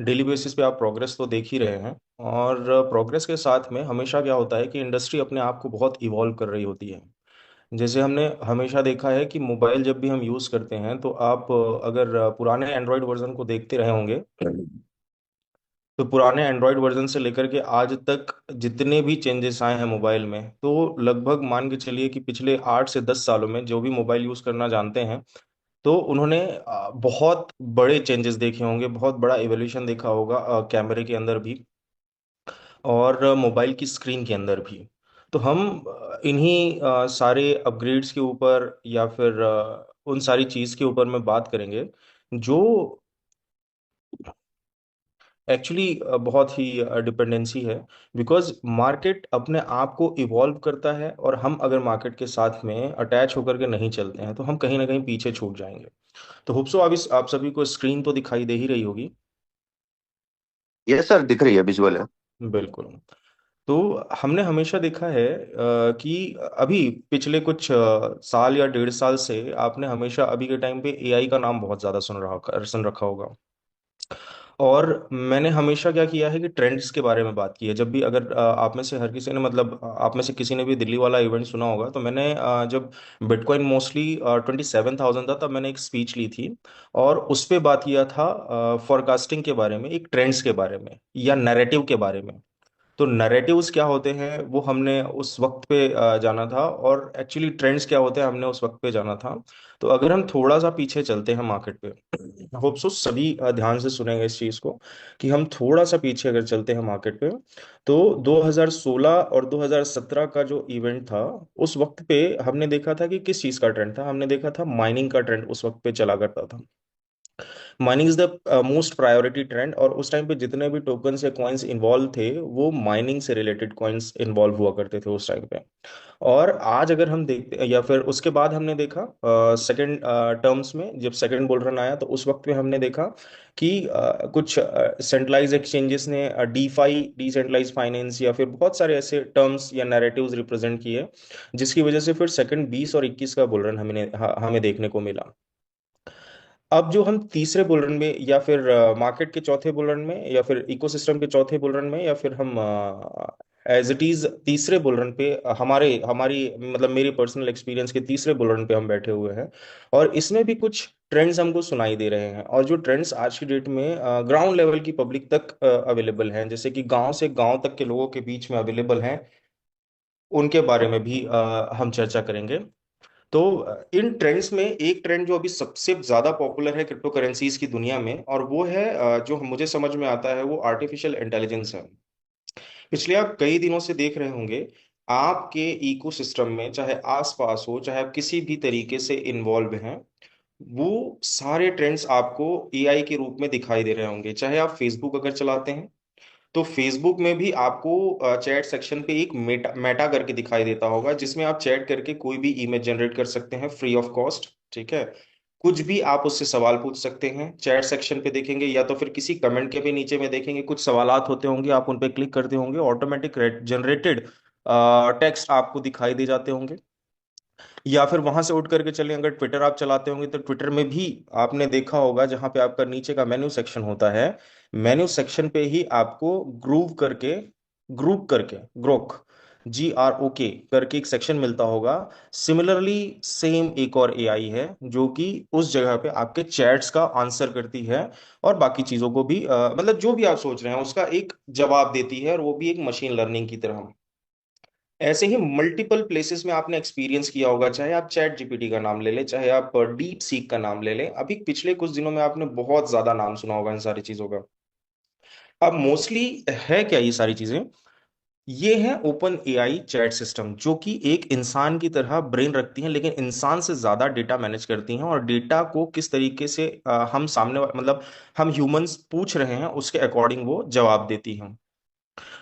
Daily basis पे आप progress तो देख ही रहे हैं। और प्रोग्रेस के साथ में हमेशा क्या होता है कि इंडस्ट्री अपने आप को बहुत इवॉल्व कर रही होती है। जैसे हमने हमेशा देखा है कि मोबाइल जब भी हम यूज़ करते हैं तो आप अगर पुराने एंड्रॉयड वर्जन को देखते रहे होंगे, तो पुराने एंड्रॉयड वर्जन से लेकर के आज तक जितने भी चेंजेस आए हैं मोबाइल में, तो लगभग मान के चलिए कि पिछले 8 से 10 सालों में जो भी मोबाइल यूज़ करना जानते हैं, तो उन्होंने बहुत बड़े चेंजेस देखे होंगे, बहुत बड़ा एवोल्यूशन देखा होगा कैमरे के अंदर भी और मोबाइल की स्क्रीन के अंदर भी। तो हम इन्हीं सारे अपग्रेड्स के ऊपर या फिर उन सारी चीज़ के ऊपर में बात करेंगे जो एक्चुअली बहुत ही डिपेंडेंसी है। बिकॉज मार्केट अपने आप को इवॉल्व करता है और हम अगर मार्केट के साथ में अटैच होकर के नहीं चलते हैं तो हम कहीं ना कहीं पीछे छूट जाएंगे। तो होप सो आप सभी को स्क्रीन तो दिखाई दे ही रही होगी। यस सर, दिख रही है, विजुअल है। बिल्कुल। तो हमने हमेशा देखा है कि अभी पिछले कुछ साल या 1.5 साल से आपने हमेशा अभी के टाइम पे एआई का नाम बहुत ज्यादा सुन रखा होगा। और मैंने हमेशा क्या किया है कि ट्रेंड्स के बारे में बात की है। जब भी अगर आप में से हर किसी ने मतलब आप में से किसी ने भी दिल्ली वाला इवेंट सुना होगा, तो मैंने जब बिटकॉइन मोस्टली 27,000 था तब मैंने एक स्पीच ली थी और उस पे बात किया था फॉरकास्टिंग के बारे में, एक ट्रेंड्स के बारे में या नैरेटिव के बारे में। तो नैरेटिव्स क्या होते हैं वो हमने उस वक्त पे जाना था, और एक्चुअली ट्रेंड्स क्या होते हैं हमने उस वक्त पे जाना था। तो अगर हम थोड़ा सा पीछे चलते हैं मार्केट पे, होप सो सभी ध्यान से सुनेंगे इस चीज को, कि हम थोड़ा सा पीछे अगर चलते हैं मार्केट पे, तो 2016 और 2017 का जो इवेंट था, उस वक्त पे हमने देखा था कि किस चीज का ट्रेंड था। हमने देखा था माइनिंग का ट्रेंड उस वक्त पे चला करता था। Mining is the most priority trend, और उस टाइम पे जितने भी टोकन्स या कॉइन्स इन्वॉल्व थे वो माइनिंग से रिलेटेड कॉइन्स इन्वॉल्व हुआ करते थे उस टाइम पे। और आज अगर हम देखते या फिर उसके बाद हमने देखा सेकंड टर्म्स में, जब सेकंड बुल रन आया तो उस वक्त में हमने देखा कि कुछ सेंट्रलाइज एक्सचेंजेस ने डीफाई, डिसेंट्रलाइज फाइनेंस या फिर बहुत सारे ऐसे टर्म्स या नैरेटिव्स रिप्रेजेंट किए, जिसकी वजह से फिर सेकंड 20 और 21 का बुल रन हमें देखने को मिला। अब जो हम तीसरे बुल रन में या फिर मार्केट के चौथे बुल रन में या फिर इकोसिस्टम के चौथे बुल रन में या फिर हम एज इट इज तीसरे बुल रन पे हमारे हमारी मतलब मेरी पर्सनल एक्सपीरियंस के तीसरे बुल रन पे हम बैठे हुए हैं। और इसमें भी कुछ ट्रेंड्स हमको सुनाई दे रहे हैं, और जो ट्रेंड्स आज की डेट में ग्राउंड लेवल की पब्लिक तक अवेलेबल हैं, जैसे कि गांव से गांव तक के लोगों के बीच में अवेलेबल हैं, उनके बारे में भी हम चर्चा करेंगे। तो इन ट्रेंड्स में एक ट्रेंड जो अभी सबसे ज्यादा पॉपुलर है क्रिप्टो करेंसीज की दुनिया में, और वो है जो मुझे समझ में आता है, वो आर्टिफिशियल इंटेलिजेंस है। पिछले आप कई दिनों से देख रहे होंगे, आपके इकोसिस्टम में चाहे आसपास हो, चाहे आप किसी भी तरीके से इन्वॉल्व हैं, वो सारे ट्रेंड्स आपको एआई के रूप में दिखाई दे रहे होंगे। चाहे आप फेसबुक अगर चलाते हैं, तो फेसबुक में भी आपको चैट सेक्शन पे एक मेटा मेटा करके दिखाई देता होगा, जिसमें आप चैट करके कोई भी इमेज जनरेट कर सकते हैं फ्री ऑफ कॉस्ट। ठीक है। कुछ भी आप उससे सवाल पूछ सकते हैं चैट सेक्शन पे देखेंगे, या तो फिर किसी कमेंट के भी नीचे में देखेंगे कुछ सवालात होते होंगे, आप उन पे क्लिक करते होंगे, ऑटोमेटिक जनरेटेड टेक्स्ट आपको दिखाई दे जाते होंगे। या फिर वहां से उठ करके चलें, अगर ट्विटर आप चलाते होंगे तो ट्विटर में भी आपने देखा होगा, जहां पे आपका नीचे का मेन्यू सेक्शन होता है, मेन्यू सेक्शन पे ही आपको ग्रुप करके ग्रोक GROK करके एक सेक्शन मिलता होगा। सिमिलरली सेम एक और एआई है जो कि उस जगह पे आपके चैट्स का आंसर करती है, और बाकी चीजों को भी मतलब जो भी आप सोच रहे हैं उसका एक जवाब देती है, और वो भी एक मशीन लर्निंग की तरह। ऐसे ही मल्टीपल प्लेसेस में आपने एक्सपीरियंस किया होगा, चाहे आप चैट जीपीटी का नाम ले लें, चाहे आप डीप सीक का नाम ले लें, अभी पिछले कुछ दिनों में आपने बहुत ज्यादा नाम सुना होगा इन सारी चीजों का। अब मोस्टली है क्या ये सारी चीजें? ये है ओपन एआई चैट सिस्टम, जो कि एक इंसान की तरह ब्रेन रखती हैं, लेकिन इंसान से ज्यादा डेटा मैनेज करती हैं, और डेटा को किस तरीके से हम मतलब हम ह्यूमंस पूछ रहे हैं उसके अकॉर्डिंग वो जवाब देती हैं।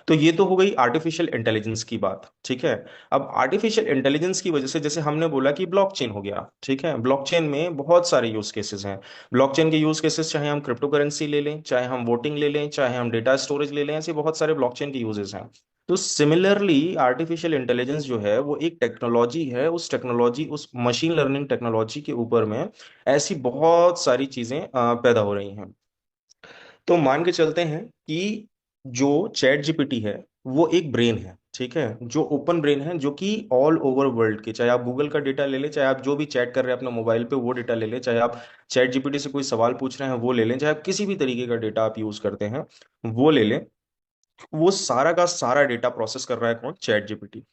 तो ये तो हो गई आर्टिफिशियल इंटेलिजेंस की बात। ठीक है। अब आर्टिफिशियल इंटेलिजेंस की वजह से, जैसे हमने बोला कि ब्लॉकचेन हो गया, ठीक है, ब्लॉकचेन में बहुत सारे यूज केसेस हैं। ब्लॉकचेन के यूज केसेस चाहे हम क्रिप्टो करेंसी ले लें, चाहे हम वोटिंग ले लें, चाहे हम डेटा स्टोरेज ले लें, ऐसे बहुत सारे ब्लॉकचेन के यूजेस हैं। तो सिमिलरली आर्टिफिशियल इंटेलिजेंस जो है वो एक टेक्नोलॉजी है, उस टेक्नोलॉजी उस मशीन लर्निंग टेक्नोलॉजी के ऊपर में ऐसी बहुत सारी चीजें पैदा हो रही हैं। तो मान के चलते हैं कि जो चैट जीपीटी है वो एक ब्रेन है, ठीक है, जो ओपन ब्रेन है, जो कि ऑल ओवर वर्ल्ड के, चाहे आप गूगल का डेटा ले लें, चाहे आप जो भी चैट कर रहे हैं अपने मोबाइल पे वो डेटा ले लें, चाहे आप चैट जीपीटी से कोई सवाल पूछ रहे हैं वो ले लें, चाहे आप किसी भी तरीके का डेटा आप यूज करते हैं वो ले लें, वो सारा का सारा डेटा प्रोसेस कर रहा है कौन? Chat GPT.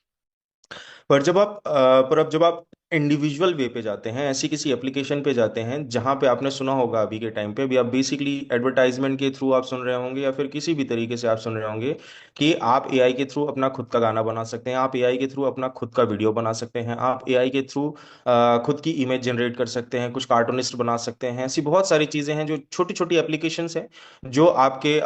पर अब जब आप इंडिविजुअल वे पे जाते हैं, ऐसी किसी एप्लीकेशन पे जाते हैं जहां पे आपने सुना होगा अभी के टाइम पे भी, आप बेसिकली एडवर्टाइजमेंट के थ्रू आप सुन रहे होंगे या फिर किसी भी तरीके से आप सुन रहे होंगे कि आप एआई के थ्रू अपना खुद का गाना बना सकते हैं, आप एआई के थ्रू अपना खुद का वीडियो बना सकते हैं, आप एआई के थ्रू खुद की इमेज जनरेट कर सकते हैं, कुछ कार्टूनिस्ट बना सकते हैं। ऐसी बहुत सारी चीजें हैं जो छोटी छोटी एप्लीकेशंस हैं जो आपके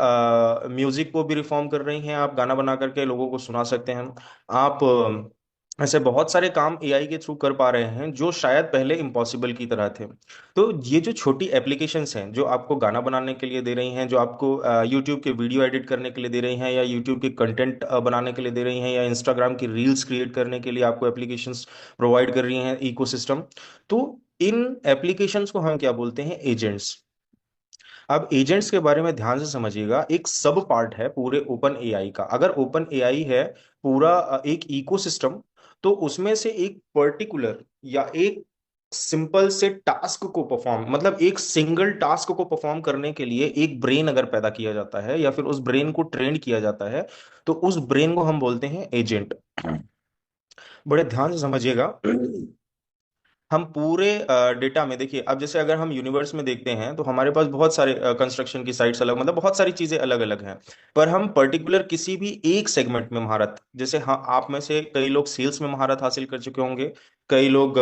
म्यूजिक को भी रिफॉर्म कर रही हैं, आप गाना बना करके लोगों को सुना सकते हैं। आप ऐसे बहुत सारे काम एआई के थ्रू कर पा रहे हैं जो शायद पहले इम्पॉसिबल की तरह थे। तो ये जो छोटी एप्लीकेशंस हैं जो आपको गाना बनाने के लिए दे रही हैं, जो आपको यूट्यूब के वीडियो एडिट करने के लिए दे रही हैं, या यूट्यूब के कंटेंट बनाने के लिए दे रही हैं, या इंस्टाग्राम की रील्स क्रिएट करने के लिए आपको एप्लीकेशंस प्रोवाइड कर रही हैं, इकोसिस्टम, तो इन एप्लीकेशंस को हम क्या बोलते हैं? एजेंट्स। अब एजेंट्स के बारे में ध्यान से समझिएगा, एक सब पार्ट है पूरे ओपन एआई का। अगर ओपन एआई है पूरा एक इकोसिस्टम, तो उसमें से एक पर्टिकुलर या एक सिंपल से टास्क को परफॉर्म, मतलब एक सिंगल टास्क को परफॉर्म करने के लिए एक ब्रेन अगर पैदा किया जाता है या फिर उस ब्रेन को ट्रेन किया जाता है, तो उस ब्रेन को हम बोलते हैं एजेंट। बड़े ध्यान से समझिएगा। हम पूरे डेटा में देखिए, अब जैसे अगर हम यूनिवर्स में देखते हैं तो हमारे पास बहुत सारे कंस्ट्रक्शन की साइट्स अलग, मतलब बहुत सारी चीजें अलग अलग हैं। पर हम पर्टिकुलर किसी भी एक सेगमेंट में महारत, जैसे हाँ, आप में से कई लोग सेल्स में महारत हासिल कर चुके होंगे, कई लोग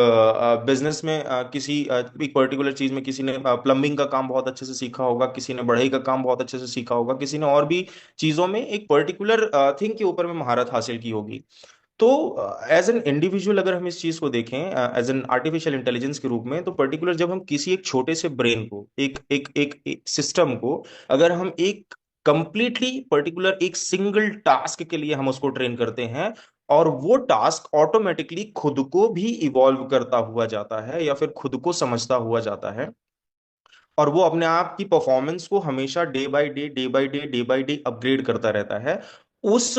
बिजनेस में एक पर्टिकुलर चीज में, किसी ने प्लम्बिंग का काम बहुत अच्छे से सीखा होगा, किसी ने बढ़ई का काम बहुत अच्छे से सीखा होगा, किसी ने और भी चीजों में एक पर्टिकुलर थिंग के ऊपर में महारत हासिल की होगी। तो एज एन इंडिविजुअल अगर हम इस चीज को देखें एज एन आर्टिफिशियल इंटेलिजेंस के रूप में, तो पर्टिकुलर जब हम किसी एक छोटे से ब्रेन को, एक सिस्टम को, अगर हम एक कंप्लीटली पर्टिकुलर एक सिंगल टास्क के लिए हम उसको ट्रेन करते हैं, और वो टास्क ऑटोमेटिकली खुद को भी इवॉल्व करता हुआ जाता है या फिर खुद को समझता हुआ जाता है, और वो अपने आप की परफॉर्मेंस को हमेशा day by day, day by day, day by day upgrade करता रहता है, उस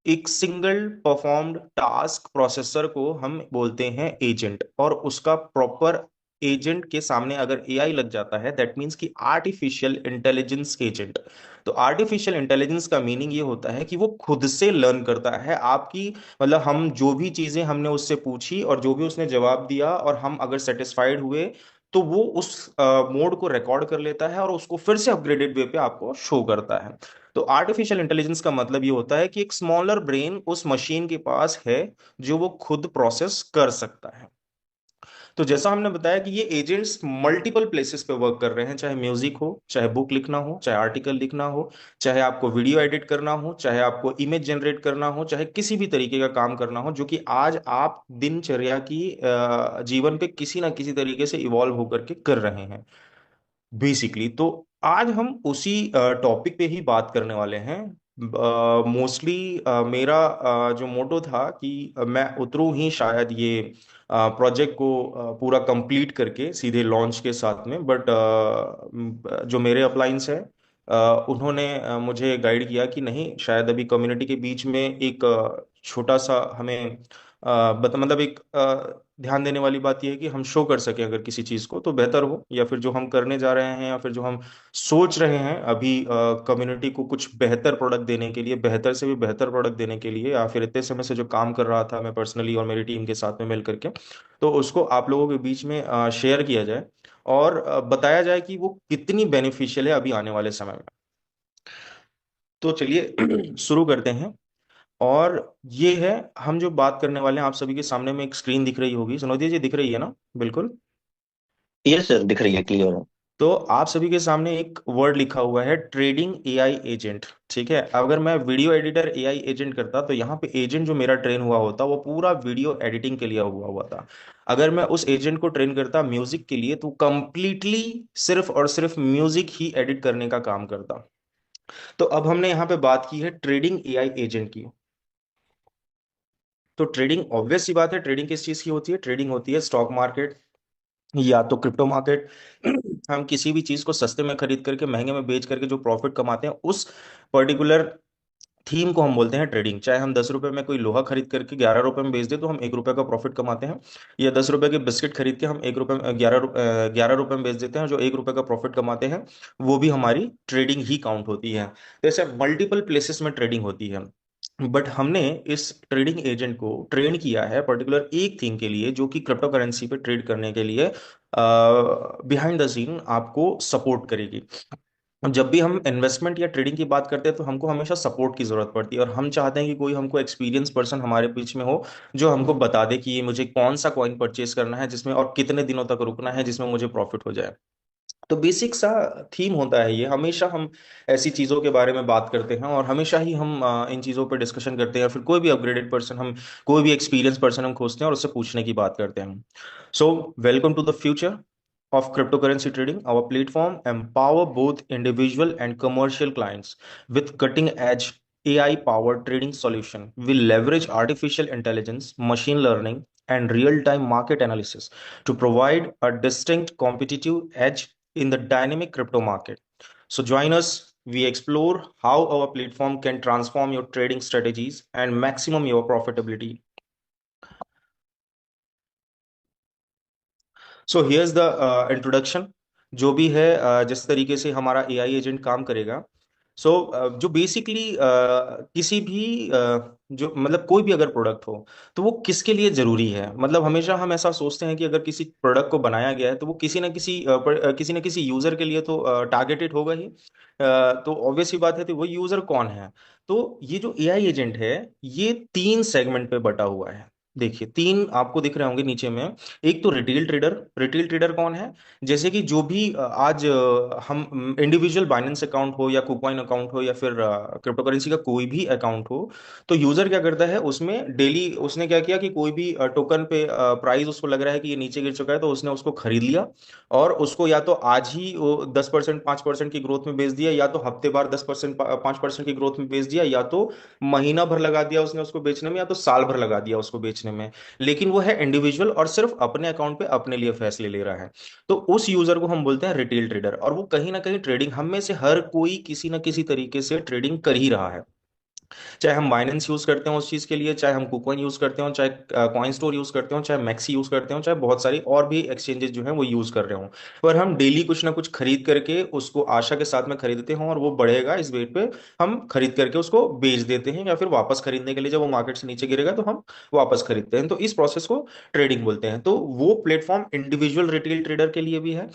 एक सिंगल परफॉर्म्ड टास्क प्रोसेसर को हम बोलते हैं एजेंट। और उसका प्रॉपर एजेंट के सामने अगर एआई लग जाता है, दैट मीन्स कि आर्टिफिशियल इंटेलिजेंस एजेंट। तो आर्टिफिशियल इंटेलिजेंस का मीनिंग ये होता है कि वो खुद से लर्न करता है आपकी, मतलब हम जो भी चीजें हमने उससे पूछी और जो भी उसने जवाब दिया और हम अगर सेटिस्फाइड हुए, तो वो उस मोड को रिकॉर्ड कर लेता है और उसको फिर से अपग्रेडेड वे पे आपको शो करता है। तो आर्टिफिशियल इंटेलिजेंस का मतलब ये होता है कि एक स्मॉलर ब्रेन उस मशीन के पास है जो वो खुद प्रोसेस कर सकता है। तो जैसा हमने बताया कि ये एजेंट्स मल्टीपल प्लेसेस पे वर्क कर रहे हैं, चाहे म्यूजिक हो, चाहे बुक लिखना हो, चाहे आर्टिकल लिखना हो, चाहे आपको वीडियो एडिट करना हो, चाहे आपको इमेज जनरेट करना हो, चाहे किसी भी तरीके का काम करना हो जो कि आज आप दिनचर्या की जीवन पे किसी ना किसी तरीके से इवॉल्व होकर के कर रहे हैं बेसिकली। तो आज हम उसी टॉपिक पे ही बात करने वाले हैं। मोस्टली मेरा जो मोटो था कि मैं उतरूं ही शायद ये प्रोजेक्ट को पूरा कंप्लीट करके सीधे लॉन्च के साथ में, बट जो मेरे अपलाइंस हैं उन्होंने मुझे गाइड किया कि नहीं, शायद अभी कम्युनिटी के बीच में एक छोटा सा हमें मतलब एक ध्यान देने वाली बात यह है कि हम शो कर सके अगर किसी चीज को तो बेहतर हो, या फिर जो हम करने जा रहे हैं या फिर जो हम सोच रहे हैं अभी कम्युनिटी को कुछ बेहतर प्रोडक्ट देने के लिए, बेहतर से भी बेहतर प्रोडक्ट देने के लिए, या फिर इतने समय से जो काम कर रहा था मैं पर्सनली और मेरी टीम के साथ में मिल करके, तो उसको आप लोगों के बीच में शेयर किया जाए और बताया जाए कि वो कितनी बेनिफिशियल है अभी आने वाले समय में। तो चलिए शुरू करते हैं। और ये है, हम जो बात करने वाले हैं, आप सभी के सामने में एक स्क्रीन दिख रही होगी, सुनोदिया जी, दिख रही है ना? बिल्कुल। यस सर, दिख रही है, क्लियर है। तो आप सभी के सामने एक वर्ड लिखा हुआ है, ट्रेडिंग एआई एजेंट। ठीक है, अगर मैं वीडियो एडिटर एआई एजेंट करता तो यहाँ पे एजेंट जो मेरा ट्रेन हुआ होता वो पूरा वीडियो एडिटिंग के लिए हुआ हुआ था। अगर मैं उस एजेंट को ट्रेन करता म्यूजिक के लिए तो कंप्लीटली सिर्फ और सिर्फ म्यूजिक ही एडिट करने का काम करता। तो अब हमने यहाँ पे बात की है ट्रेडिंग एआई एजेंट की। तो ट्रेडिंग, ऑब्वियस सी बात है, ट्रेडिंग किस चीज की होती है? ट्रेडिंग होती है स्टॉक मार्केट, या तो क्रिप्टो मार्केट। हम किसी भी चीज को सस्ते में खरीद करके महंगे में बेच करके जो प्रॉफिट कमाते हैं, उस पर्टिकुलर थीम को हम बोलते हैं ट्रेडिंग। चाहे हम 10 रुपए में कोई लोहा खरीद करके 11 रुपए में बेच दे तो हम 1 रुपए का प्रॉफिट कमाते हैं, या 10 रुपए के बिस्किट खरीद के हम 1 रुपए 11 रुपए में बेच देते हैं, जो 1 रुपए का प्रॉफिट कमाते हैं, वो भी हमारी ट्रेडिंग ही काउंट होती है। तो ऐसे मल्टीपल प्लेसेस में ट्रेडिंग होती है। बट हमने इस ट्रेडिंग एजेंट को ट्रेन किया है पर्टिकुलर एक थीम के लिए, जो कि क्रिप्टो करेंसी पे ट्रेड करने के लिए बिहाइंड द सीन आपको सपोर्ट करेगी। जब भी हम इन्वेस्टमेंट या ट्रेडिंग की बात करते हैं तो हमको हमेशा सपोर्ट की जरूरत पड़ती है, और हम चाहते हैं कि कोई हमको एक्सपीरियंस पर्सन हमारे बीच में हो, जो हमको बता दे कि ये मुझे कौन सा कॉइन परचेज करना है जिसमें, और कितने दिनों तक रुकना है जिसमें मुझे प्रॉफिट हो जाए। तो बेसिक सा थीम होता है ये। हमेशा हम ऐसी चीज़ों के बारे में बात करते हैं, और हमेशा ही हम इन चीज़ों पर डिस्कशन करते हैं, या फिर कोई भी अपग्रेडेड पर्सन हम, कोई भी एक्सपीरियंस पर्सन हम खोजते हैं और उससे पूछने की बात करते हैं। So welcome to the future of cryptocurrency trading. Our platform empower both individual and commercial clients with cutting edge AI powered trading solution. We leverage artificial intelligence, machine learning, and real time market analysis to provide a distinct competitive edge in the dynamic crypto market. So join us. We explore how our platform can transform your trading strategies and maximum your profitability. So here's the introduction. जो भी है, जिस तरीके से हमारा AI agent काम करेगा। सो जो बेसिकली किसी भी जो मतलब कोई भी अगर प्रोडक्ट हो, तो वो किसके लिए जरूरी है। मतलब हमेशा हम ऐसा सोचते हैं कि अगर किसी प्रोडक्ट को बनाया गया है तो वो किसी न किसी यूजर के लिए तो टारगेटेड होगा ही। तो ऑब्वियस सी बात है, तो वो यूजर कौन है। तो ये जो एआई एजेंट है, ये 3 सेगमेंट पे बटा हुआ है। देखिए, 3 आपको दिख रहे होंगे नीचे में। एक तो रिटेल ट्रेडर। रिटेल ट्रेडर कौन है? जैसे कि जो भी आज हम इंडिविजुअल बाइनेंस अकाउंट हो या कुकॉइन अकाउंट हो या फिर क्रिप्टो करेंसी का कोई भी अकाउंट हो, तो यूजर क्या करता है उसमें डेली, उसने क्या किया कि कोई भी टोकन पे प्राइस उसको लग रहा है कि ये नीचे गिर चुका है, तो उसने उसको खरीद लिया, और उसको या तो आज ही वो 10% 5% की ग्रोथ में बेच दिया, या तो हफ्ते बार 10% 5% की ग्रोथ में बेच दिया, या तो महीना भर लगा दिया उसने उसको बेचने में, या तो साल भर लगा दिया उसको बेचने में। लेकिन वो है इंडिविजुअल और सिर्फ अपने अकाउंट पे अपने लिए फैसले ले रहा है। तो उस यूजर को हम बोलते हैं रिटेल ट्रेडर, और वो कहीं ना कहीं ट्रेडिंग, हम में से हर कोई किसी ना किसी तरीके से ट्रेडिंग कर ही रहा है। चाहे हम बाइनेंस यूज करते हो उस चीज के लिए, चाहे हम कुकॉइन यूज करते हो, चाहे कॉइन स्टोर यूज करते हो, चाहे मैक्सी यूज करते हो, चाहे बहुत सारी और भी एक्सचेंजेस जो हैं वो यूज कर रहे हो, पर हम डेली कुछ ना कुछ खरीद करके उसको आशा के साथ में खरीदते हो, और वो बढ़ेगा इस वेट पे हम खरीद करके उसको बेच देते हैं, या फिर वापस खरीदने के लिए जब वो मार्केट से नीचे गिरेगा तो हम वापस खरीदते हैं। तो इस प्रोसेस को ट्रेडिंग बोलते हैं। तो वो प्लेटफॉर्म इंडिविजुअल रिटेल ट्रेडर के लिए भी है।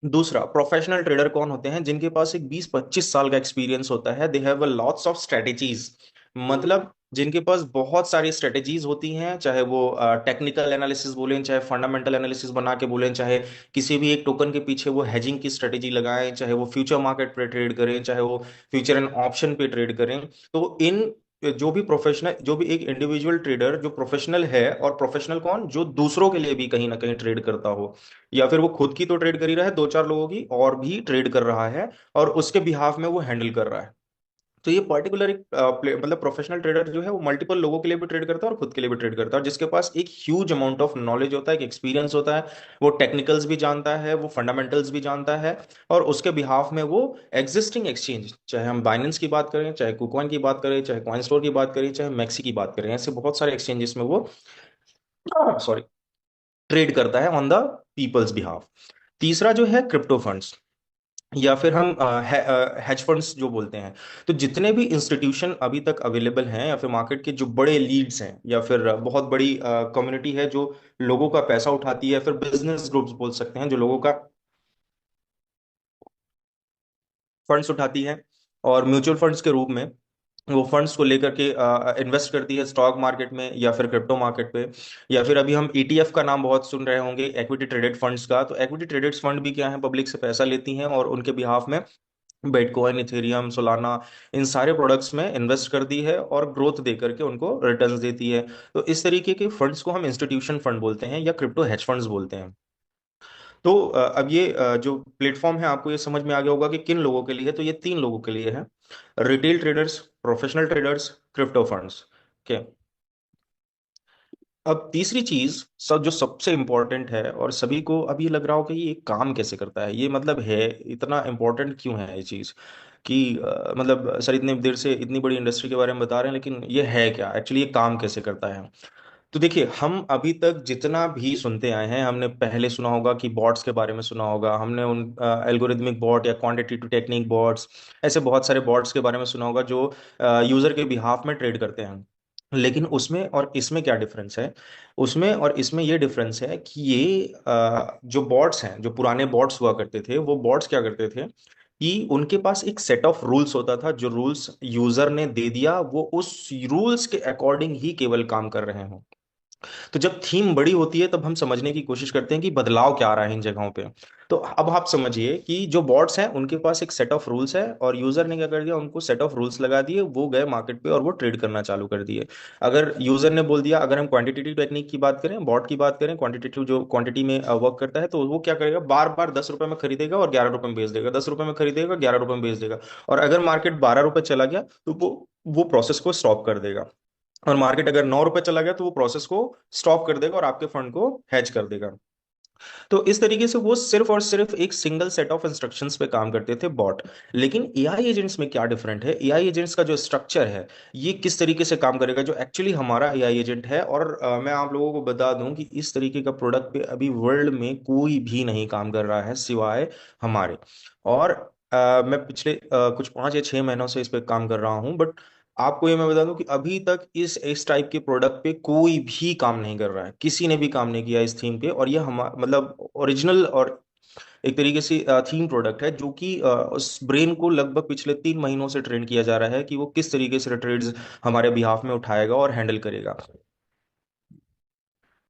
दूसरा, प्रोफेशनल ट्रेडर कौन होते हैं? जिनके पास एक 20-25 साल का एक्सपीरियंस होता है। They have a lots of strategies. मतलब जिनके पास बहुत सारी स्ट्रेटेजीज होती हैं, चाहे वो टेक्निकल एनालिसिस बोलें, चाहे फंडामेंटल एनालिसिस बना के बोलें, चाहे किसी भी एक टोकन के पीछे वो हेजिंग की स्ट्रेटेजी लगाएं, चाहे वो फ्यूचर मार्केट पे ट्रेड करें, चाहे वो फ्यूचर एंड ऑप्शन पे ट्रेड करें। तो इन जो भी एक इंडिविजुअल ट्रेडर जो प्रोफेशनल है, और प्रोफेशनल कौन, जो दूसरों के लिए भी कहीं ना कहीं ट्रेड करता हो, या फिर वो खुद की तो ट्रेड कर ही रहा है, 2-4 लोगों की और भी ट्रेड कर रहा है, और उसके बिहाफ में वो हैंडल कर रहा है। तो ये पर्टिकुलर एक मतलब प्रोफेशनल ट्रेडर जो है वो मल्टीपल लोगों के लिए भी ट्रेड करता है और खुद के लिए भी ट्रेड करता है, और जिसके पास एक ह्यूज अमाउंट ऑफ नॉलेज होता है, एक एक्सपीरियंस होता है। वो टेक्निकल्स भी जानता है, वो फंडामेंटल्स भी जानता है, और उसके बिहाफ में वो एग्जिस्टिंग एक्सचेंज, चाहे हम बाइनेंस की बात करें, चाहे कुकॉइन की बात करें, चाहे कॉइन स्टोर की बात करें, चाहे मैक्सी की बात करें, ऐसे बहुत सारे एक्सचेंजेस में वो सॉरी ट्रेड करता है ऑन द पीपल्स बिहाफ। तीसरा जो है क्रिप्टो फंड्स, या फिर हम हेज फंड्स जो बोलते हैं। तो जितने भी इंस्टीट्यूशन अभी तक अवेलेबल हैं, या फिर मार्केट के जो बड़े लीड्स हैं, या फिर बहुत बड़ी कम्युनिटी है जो लोगों का पैसा उठाती है, या फिर बिजनेस ग्रुप्स बोल सकते हैं जो लोगों का फंड्स उठाती है, और म्यूचुअल फंड्स के रूप में वो फंड्स को लेकर के इन्वेस्ट करती है स्टॉक मार्केट में या फिर क्रिप्टो मार्केट पे। या फिर अभी हम ईटीएफ का नाम बहुत सुन रहे होंगे, इक्विटी ट्रेडेड फंड्स का। तो इक्विटी ट्रेडेड फंड भी क्या है, पब्लिक से पैसा लेती हैं और उनके बिहाफ में बिटकॉइन, इथेरियम, सोलाना, इन सारे प्रोडक्ट्स में इन्वेस्ट करती है और ग्रोथ दे करके उनको रिटर्न्स देती है। तो इस तरीके के फंड्स को हम इंस्टीट्यूशन फंड बोलते हैं, या क्रिप्टो हेज फंड्स बोलते हैं। तो अब ये जो प्लेटफॉर्म है, आपको ये समझ में आ गया होगा कि किन लोगों के लिए है। तो ये 3 लोगों के लिए है: retail traders, professional traders, crypto funds के। अब तीसरी चीज सब जो सबसे इम्पोर्टेंट है और सभी को अभी लग रहा हो कि ये काम कैसे करता है, ये मतलब है इतना इम्पोर्टेंट क्यों है ये चीज कि मतलब सर इतने देर से इतनी बड़ी इंडस्ट्री के बारे में बता रहे हैं, लेकिन ये है क्या एक्चुअली, ये काम कैसे करता है। तो देखिए, हम अभी तक जितना भी सुनते आए हैं, हमने पहले सुना होगा कि बॉट्स के बारे में सुना होगा, हमने उन एल्गोरिथमिक बॉट या क्वांटिटेटिव टेक्निक बॉट्स, ऐसे बहुत सारे बॉट्स के बारे में सुना होगा जो यूजर के बिहाफ में ट्रेड करते हैं। लेकिन उसमें और इसमें क्या डिफरेंस है? उसमें और इसमें ये डिफरेंस है कि ये जो बॉट्स हैं, जो पुराने बॉट्स हुआ करते थे, वो बॉट्स क्या करते थे कि उनके पास एक सेट ऑफ रूल्स होता था, जो रूल्स यूजर ने दे दिया वो उस रूल्स के अकॉर्डिंग ही केवल काम कर रहे हों। तो जब थीम बड़ी होती है तब हम समझने की कोशिश करते हैं कि बदलाव क्या आ रहा है इन जगहों पे। तो अब आप समझिए कि जो बॉट्स हैं उनके पास एक सेट ऑफ रूल्स है, और यूजर ने क्या कर दिया, उनको सेट ऑफ रूल्स लगा दिए, वो गए मार्केट पे और वो ट्रेड करना चालू कर दिए। अगर यूजर ने बोल दिया, अगर हम क्वांटिटेटिव टेक्निक की बात करें, बॉट की बात करें, क्वांटिटेटिव जो क्वांटिटी में वर्क करता है, तो वो क्या करेगा, बार बार 10 रुपए में खरीदेगा और 11 रुपए में बेच देगा, 10 रुपए में खरीदेगा, 11 रुपए में बेच देगा। और अगर मार्केट 12 रुपए चला गया तो वो प्रोसेस को स्टॉप कर देगा। और मार्केट अगर 9 रुपए चला गया तो वो प्रोसेस को स्टॉप कर देगा और आपके फंड को हैज कर देगा। तो इस तरीके से वो सिर्फ और सिर्फ एक सिंगल सेट ऑफ इंस्ट्रक्शंस पे काम करते थे बॉट। लेकिन एआई एजेंट्स में क्या डिफरेंट है, एआई एजेंट्स का जो स्ट्रक्चर है, ये किस तरीके से काम करेगा, जो एक्चुअली हमारा एआई एजेंट है। और मैं आप लोगों को बता दूं कि इस तरीके का प्रोडक्ट पे अभी वर्ल्ड में कोई भी नहीं काम कर रहा है सिवाय हमारे। और मैं पिछले कुछ 5 या 6 महीनों से इस पे काम कर रहा हूँ, बट आपको ये मैं बता दूं कि अभी तक इस टाइप के प्रोडक्ट पे कोई भी काम नहीं कर रहा है, किसी ने भी काम नहीं किया इस थीम पे। और ये हम मतलब ओरिजिनल और एक तरीके से थीम प्रोडक्ट है, जो कि उस ब्रेन को लगभग पिछले 3 महीनों से ट्रेन किया जा रहा है कि वो किस तरीके से ट्रेड्स हमारे बिहाफ में उठाएगा और हैंडल करेगा।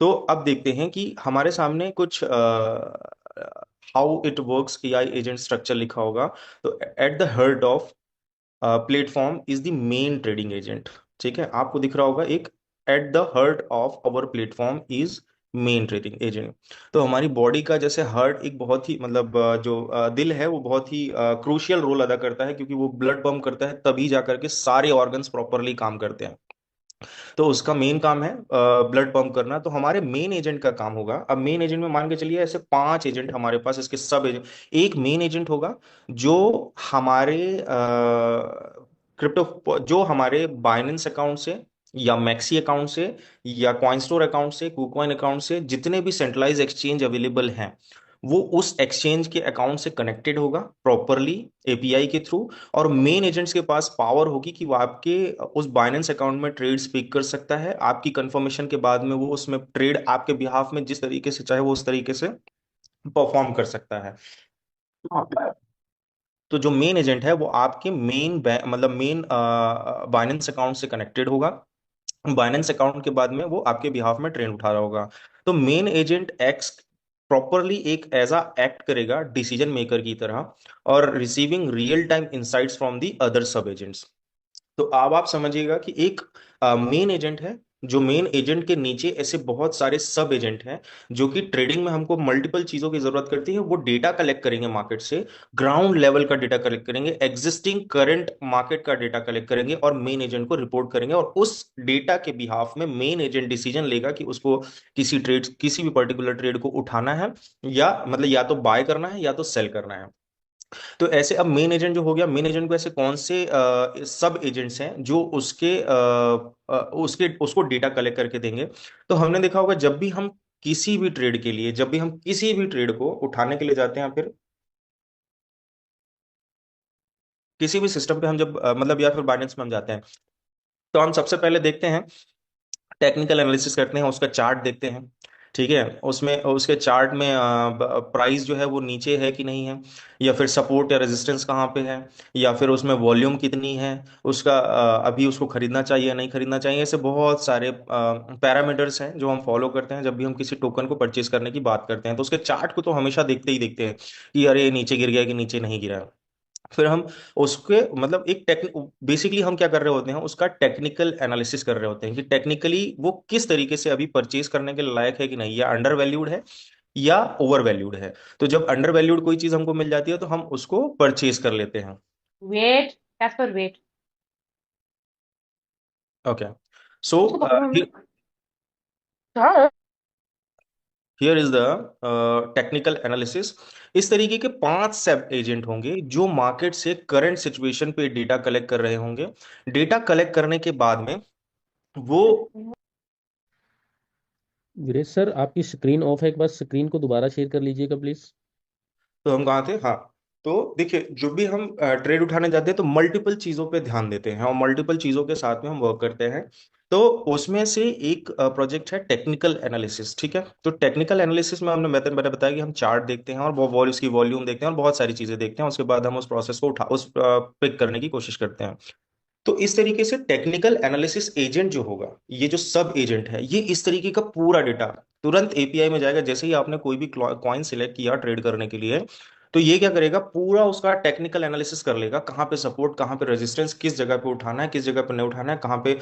तो अब देखते हैं कि हमारे सामने कुछ how it works AI agent structure लिखा होगा। तो at the heart of platform is the main trading agent. ठीक है, आपको दिख रहा होगा एक, at the heart of our platform is main trading agent. तो हमारी बॉडी का जैसे हार्ट एक बहुत ही मतलब जो दिल है वो बहुत ही क्रूशियल रोल अदा करता है, क्योंकि वो ब्लड पंप करता है, तभी जाकर के सारे ऑर्गन्स प्रॉपरली काम करते हैं। तो उसका मेन काम है ब्लड पंप करना। तो हमारे मेन एजेंट का काम होगा, अब मेन एजेंट में मान के चलिए ऐसे 5 एजेंट हमारे पास, इसके सब एजेंट। एक मेन एजेंट होगा जो हमारे क्रिप्टो, जो हमारे बाइनेंस अकाउंट से या मैक्सी अकाउंट से या कॉइनस्टोर अकाउंट से, कुकॉइन अकाउंट से, जितने भी सेंट्रलाइज एक्सचेंज अवेलेबल हैं, वो उस एक्सचेंज के अकाउंट से कनेक्टेड होगा प्रॉपरली एपीआई के थ्रू। और मेन एजेंट्स के पास पावर होगी कि वो आपके उस बाइनेंस अकाउंट में ट्रेड पिक कर सकता है, आपकी कंफर्मेशन के बाद में वो उसमें ट्रेड आपके बिहाफ में जिस तरीके से चाहे वो उस तरीके से परफॉर्म कर सकता है। तो जो मेन एजेंट है वो आपके मेन मतलब मेन बाइनेंस अकाउंट से कनेक्टेड होगा। बाइनेंस अकाउंट के बाद में वो आपके बिहाफ में ट्रेड उठा रहा होगा। तो मेन एजेंट एक्स प्रॉपरली एक ऐसा एक्ट करेगा डिसीजन मेकर की तरह, और receiving real time insights from the other सब एजेंट्स। तो अब आप समझिएगा कि एक मेन एजेंट है, जो मेन एजेंट के नीचे ऐसे बहुत सारे सब एजेंट हैं, जो कि ट्रेडिंग में हमको मल्टीपल चीजों की जरूरत करती है। वो डेटा कलेक्ट करेंगे मार्केट से, ग्राउंड लेवल का डेटा कलेक्ट करेंगे, एग्जिस्टिंग करंट मार्केट का डेटा कलेक्ट करेंगे और मेन एजेंट को रिपोर्ट करेंगे। और उस डेटा के बिहाफ में मेन एजेंट डिसीजन लेगा कि उसको किसी भी पर्टिकुलर ट्रेड को उठाना है, या मतलब या तो बाय करना है या तो सेल करना है। तो ऐसे अब मेन एजेंट जो हो गया, मेन एजेंट को ऐसे कौन से सब एजेंट्स हैं जो उसके उसको डेटा कलेक्ट करके देंगे। तो हमने देखा होगा, जब भी हम किसी भी ट्रेड के लिए, जब भी हम किसी भी ट्रेड को उठाने के लिए जाते हैं, फिर किसी भी सिस्टम पे हम जब मतलब या फिर बाइनेंस में हम जाते हैं, तो हम सबसे पहले देखते हैं, टेक्निकल एनालिसिस करते हैं, उसका चार्ट देखते हैं। ठीक है, उसमें उसके चार्ट में प्राइस जो है वो नीचे है कि नहीं है, या फिर सपोर्ट या रेजिस्टेंस कहाँ पे है, या फिर उसमें वॉल्यूम कितनी है, उसका अभी उसको खरीदना चाहिए या नहीं खरीदना चाहिए। ऐसे बहुत सारे पैरामीटर्स हैं जो हम फॉलो करते हैं जब भी हम किसी टोकन को परचेज करने की बात करते हैं। तो उसके चार्ट को तो हमेशा देखते ही देखते हैं कि अरे ये नीचे गिर गया कि नीचे नहीं गिरा। फिर हम उसके मतलब एक टेक्निक, बेसिकली हम क्या कर रहे होते हैं, उसका टेक्निकल एनालिसिस कर रहे होते हैं कि टेक्निकली वो किस तरीके से अभी परचेज करने के लायक है कि नहीं, या अंडर वैल्यूड है या ओवर वैल्यूड है। तो जब अंडर वैल्यूड कोई चीज हमको मिल जाती है तो हम उसको परचेज कर लेते हैं। Wait, Casper wait. Okay. So उसको पकड़ो। हाँ। Here is the technical analysis. इस तरीके के 5 सब एजेंट होंगे जो मार्केट से करंट सिचुएशन पे डेटा कलेक्ट कर रहे होंगे। डेटा कलेक्ट करने के बाद में वो, वीरेश सर, आपकी स्क्रीन ऑफ है, एक बार स्क्रीन को दोबारा शेयर कर लीजिएगा प्लीज। तो हम कहाँ थे, हाँ। तो देखिए, जो भी हम ट्रेड उठाने जाते हैं तो मल्टीपल चीजों पे ध्यान देते हैं और मल्टीपल चीजों के साथ में हम वर्क करते हैं। तो उसमें से एक प्रोजेक्ट है टेक्निकल एनालिसिस, ठीक है। तो टेक्निकल एनालिसिस में हमने मैंने बताया कि हम चार्ट देखते हैं और उसकी वॉल्यूम देखते हैं और बहुत सारी चीजें देखते हैं। उसके बाद हम उस प्रोसेस को उस पिक करने की कोशिश करते हैं। तो इस तरीके से टेक्निकल एनालिसिस एजेंट जो होगा, ये जो सब एजेंट है, ये इस तरीके का पूरा डेटा तुरंत एपीआई में जाएगा। जैसे ही आपने कोई भी कॉइन सिलेक्ट किया ट्रेड करने के लिए, तो ये क्या करेगा, पूरा उसका टेक्निकल एनालिसिस कर लेगा। कहाँ पे सपोर्ट, कहाँ पे रेजिस्टेंस, किस जगह पे उठाना है, किस जगह पे नहीं उठाना है, कहाँ पे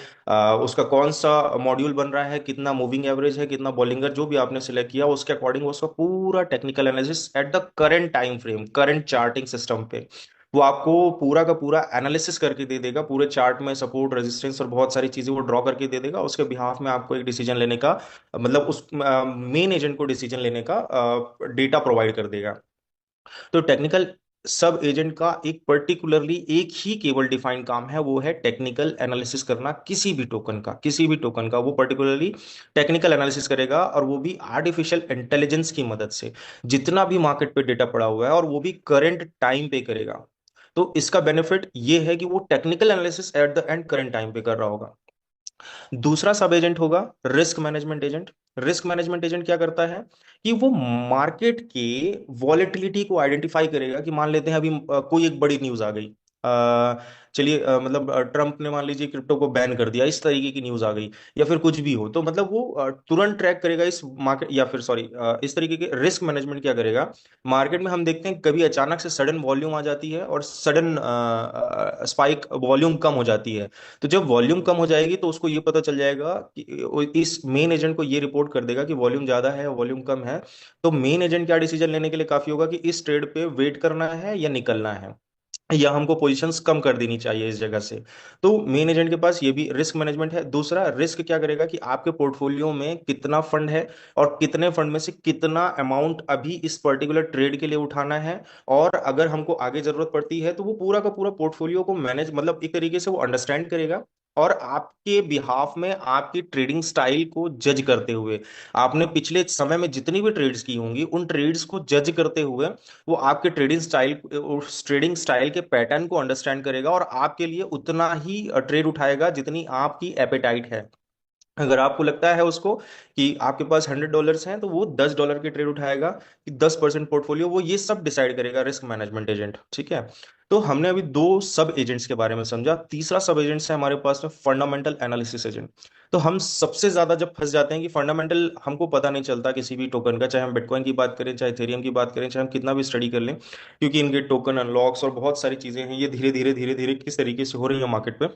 उसका कौन सा मॉड्यूल बन रहा है, कितना मूविंग एवरेज है, कितना बॉलिंगर, जो भी आपने सिलेक्ट किया उसके अकॉर्डिंग उसका पूरा technical analysis at the current time frame, current charting system पे वो आपको पूरा का पूरा एनालिसिस करके दे देगा। पूरे चार्ट में सपोर्ट, रेजिस्टेंस और बहुत सारी चीजें वो ड्रॉ करके दे देगा। उसके बिहाफ में आपको एक डिसीजन लेने का, मतलब उस मेन एजेंट को डिसीजन लेने का डेटा प्रोवाइड कर देगा। तो टेक्निकल सब एजेंट का एक पर्टिकुलरली एक ही केवल डिफाइंड काम है, वो है टेक्निकल एनालिसिस करना किसी भी टोकन का। किसी भी टोकन का वो पर्टिकुलरली टेक्निकल एनालिसिस करेगा, और वो भी आर्टिफिशियल इंटेलिजेंस की मदद से। जितना भी मार्केट पे डेटा पड़ा हुआ है, और वो भी करंट टाइम पे करेगा। तो इसका बेनिफिट ये है कि वो technical analysis at the end current time पे कर रहा होगा। दूसरा सब एजेंट होगा risk management agent. Risk management agent क्या करता है कि वो मार्केट के वॉलेटिलिटी को आइडेंटिफाई करेगा। कि मान लेते हैं अभी कोई एक बड़ी न्यूज आ गई, चलिए मतलब ट्रम्प ने मान लीजिए क्रिप्टो को बैन कर दिया, इस तरीके की न्यूज आ गई, या फिर कुछ भी हो, तो मतलब वो तुरंत ट्रैक करेगा इस मार्केट, या फिर सॉरी, इस तरीके के रिस्क मैनेजमेंट क्या करेगा। मार्केट में हम देखते हैं कभी अचानक से सडन वॉल्यूम आ जाती है और सडन स्पाइक, वॉल्यूम कम हो जाती है। तो जब वॉल्यूम कम हो जाएगी तो उसको ये पता चल जाएगा कि इस मेन एजेंट को ये रिपोर्ट कर देगा कि वॉल्यूम ज्यादा है, वॉल्यूम कम है। तो मेन एजेंट क्या डिसीजन लेने के लिए काफी होगा कि इस ट्रेड पे वेट करना है या निकलना है, या हमको पोजीशंस कम कर देनी चाहिए इस जगह से। तो मेन एजेंट के पास ये भी रिस्क मैनेजमेंट है। दूसरा रिस्क क्या करेगा कि आपके पोर्टफोलियो में कितना फंड है, और कितने फंड में से कितना अमाउंट अभी इस पर्टिकुलर ट्रेड के लिए उठाना है। और अगर हमको आगे जरूरत पड़ती है तो वो पूरा का पूरा पोर्टफोलियो को मैनेज, मतलब एक तरीके से वो अंडरस्टैंड करेगा। और आपके बिहाफ में आपकी ट्रेडिंग स्टाइल को जज करते हुए, आपने पिछले समय में जितनी भी ट्रेड्स की होंगी उन ट्रेड्स को जज करते हुए, वो आपके ट्रेडिंग स्टाइल के पैटर्न को अंडरस्टैंड करेगा, और आपके लिए उतना ही ट्रेड उठाएगा जितनी आपकी एपेटाइट है। अगर आपको लगता है उसको कि आपके पास $100 हैं, तो वो $10 की ट्रेड उठाएगा कि 10% पोर्टफोलियो, वो ये सब डिसाइड करेगा रिस्क मैनेजमेंट एजेंट, ठीक है। तो हमने अभी दो सब एजेंट्स के बारे में समझा। तीसरा सब एजेंट्स है हमारे पास में फंडामेंटल एनालिसिस एजेंट। तो हम सबसे ज्यादा जब फंस जाते हैं कि फंडामेंटल हमको पता नहीं चलता किसी भी टोकन का, चाहे हम बिटकॉइन की बात करें, चाहे इथेरियम की बात करें, चाहे हम कितना भी स्टडी कर लें, क्योंकि इनके टोकन अनलॉक्स और बहुत सारी चीजें हैं, ये धीरे धीरे किस तरीके से हो रही है मार्केट पे,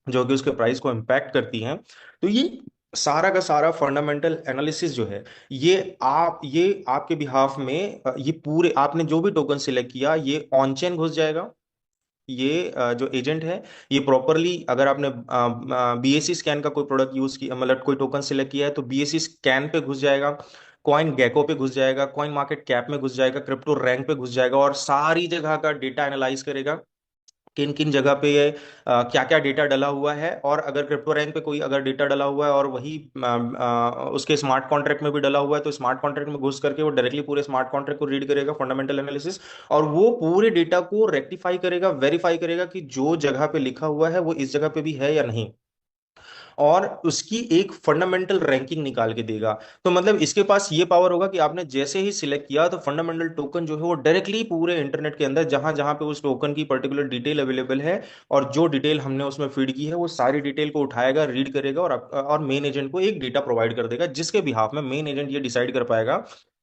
जो कि उसके प्राइस को इम्पैक्ट करती हैं। तो ये सारा का सारा फंडामेंटल एनालिसिस जो है, ये आपके बिहाफ में ये पूरे आपने जो भी टोकन सिलेक्ट किया, ये ऑन चेन घुस जाएगा। ये जो एजेंट है, ये प्रॉपरली, अगर आपने बीएससी स्कैन का कोई प्रोडक्ट यूज किया, मतलब कोई टोकन सिलेक्ट किया है, तो बीएससी स्कैन पे घुस जाएगा, कॉइन गैको पे घुस जाएगा, कॉइन मार्केट कैप में घुस जाएगा, क्रिप्टो रैंक पे घुस जाएगा, और सारी जगह का डेटा एनालाइज करेगा। किन किन जगह पे ये क्या क्या डेटा डला हुआ है। और अगर क्रिप्टो रैंक पे कोई अगर डेटा डला हुआ है और वही उसके स्मार्ट कॉन्ट्रैक्ट में भी डला हुआ है, तो स्मार्ट कॉन्ट्रैक्ट में घुस करके वो डायरेक्टली पूरे स्मार्ट कॉन्ट्रैक्ट को रीड करेगा, फंडामेंटल एनालिसिस। और वो पूरे डेटा को रेक्टिफाई करेगा, वेरीफाई करेगा कि जो जगह पे लिखा हुआ है वो इस जगह पे भी है या नहीं, और उसकी एक फंडामेंटल रैंकिंग निकाल के देगा। तो मतलब इसके पास ये पावर होगा कि आपने जैसे ही सिलेक्ट किया, तो फंडामेंटल टोकन जो है वो डायरेक्टली पूरे इंटरनेट के अंदर जहां जहां पे उस टोकन की पर्टिकुलर डिटेल अवेलेबल है, और जो डिटेल हमने उसमें फीड की है, वो सारी डिटेल को उठाएगा, रीड करेगा, और मेन एजेंट को एक डेटा प्रोवाइड कर देगा, जिसके बिहाफ में मेन एजेंट ये डिसाइड कर पाएगा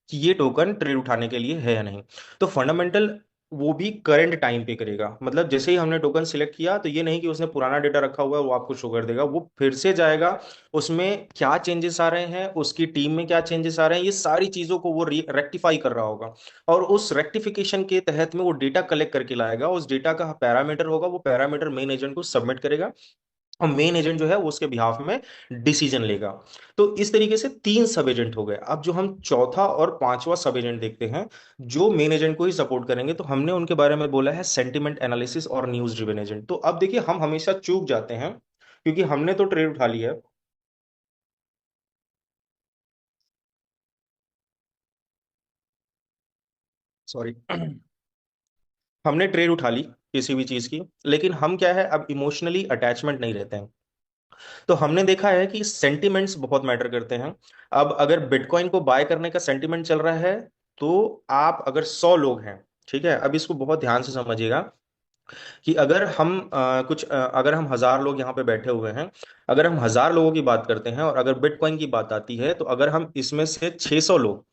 कि ये टोकन ट्रेड उठाने के लिए है या नहीं। तो फंडामेंटल वो भी करंट टाइम पे करेगा। मतलब जैसे ही हमने टोकन सिलेक्ट किया, तो ये नहीं कि उसने पुराना डेटा रखा हुआ है वो आपको शो कर देगा, वो फिर से जाएगा, उसमें क्या चेंजेस आ रहे हैं, उसकी टीम में क्या चेंजेस आ रहे हैं, ये सारी चीजों को वो रेक्टिफाई कर रहा होगा। और उस रेक्टिफिकेशन के तहत में वो डेटा कलेक्ट करके लाएगा, उस डेटा का पैरामीटर होगा, वो पैरामीटर मेन एजेंट को सबमिट करेगा। और मेन एजेंट जो है वो उसके बिहाफ में डिसीजन लेगा। तो इस तरीके से तीन सब एजेंट हो गए। अब जो हम चौथा और पांचवा सब एजेंट देखते हैं जो मेन एजेंट को ही सपोर्ट करेंगे, तो हमने उनके बारे में बोला है सेंटिमेंट एनालिसिस और न्यूज ड्रिवन एजेंट। तो अब देखिए हम हमेशा चूक जाते हैं क्योंकि हमने तो ट्रेड उठा लिया है। सॉरी। हमने ट्रेड उठा ली किसी भी चीज की, लेकिन हम क्या है, अब इमोशनली अटैचमेंट नहीं रहते हैं। तो हमने देखा है कि सेंटिमेंट्स बहुत मैटर करते हैं। अब अगर बिटकॉइन को बाय करने का सेंटिमेंट चल रहा है, तो आप अगर 100 लोग हैं, ठीक है, अब इसको बहुत ध्यान से समझिएगा कि अगर हम अगर हम 1000 लोग यहाँ पे बैठे हुए हैं, अगर हम 1000 लोगों की बात करते हैं और अगर बिटकॉइन की बात आती है, तो अगर हम इसमें से 600 लोग